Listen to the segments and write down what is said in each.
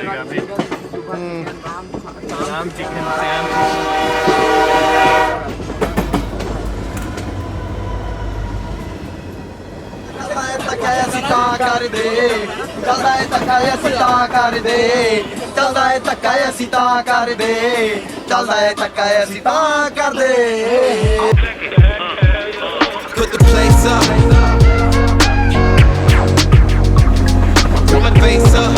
मिलेगा अभी। Ram chicken Sam. ਅਸੀਂ ਤਾਂ ਕਰਦੇ ਚੱਲਦਾ ਏ ਧੱਕਾ ਅਸੀਂ ਤਾਂ ਕਰਦੇ ਚੱਲਦਾ ਏ ਧੱਕਾ ਅਸੀਂ ਤਾਂ ਕਰਦੇ ਚੱਲਦਾ ਏ ਧੱਕਾ ਅਸੀਂ ਤਾਂ ਕਰਦੇ Put the place up, put my face up.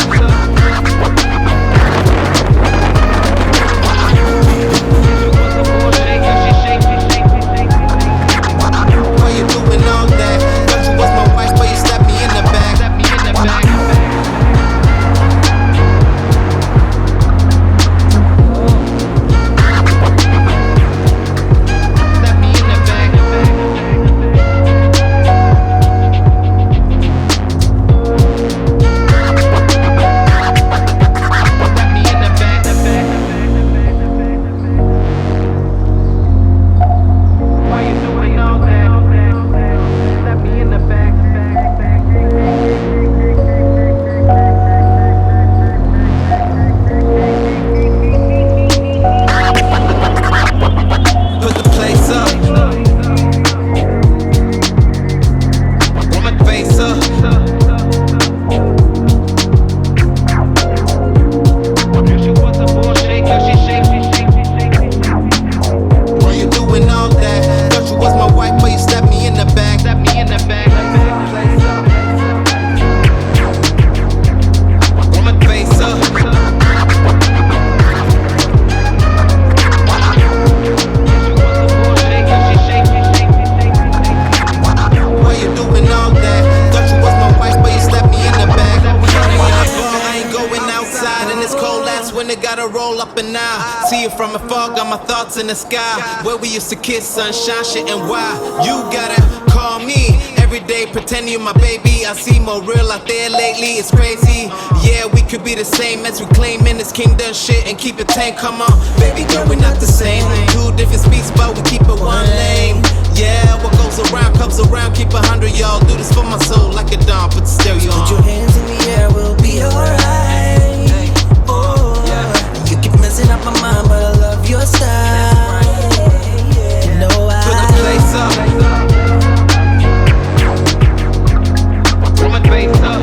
Why you doing all that? Thought you was my wife, but you slapped me in the back. From afar, got my thoughts in the sky. Where we used to kiss, sunshine, shit, and why you gotta call me every day, pretend you my baby. I see more real out there lately, it's crazy. Yeah, we could be the same as we claiming this kingdom shit and keep it tame. Come on, baby girl, we're not the same. Two different speaks, but we keep it one lane. Yeah, what goes around comes around. Keep 100, y'all. Do this for my soul like a dawn. Put the stereo on. Put your hands in the air, we'll be alright. Oh, yeah. You keep messing up my mind, but I love your style. You know I put the place up. Put my face up.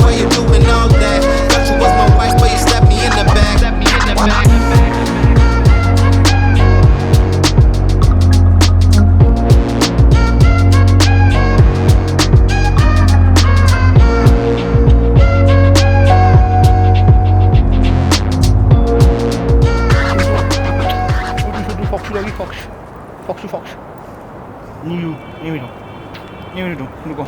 Why you doing all that? Thought you was my wife, but you slapped me in the back. Fox. New. Look.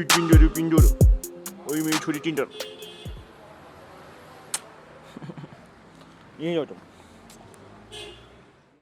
빈도로 어이 메이 초리 찐다. 이해요 좀.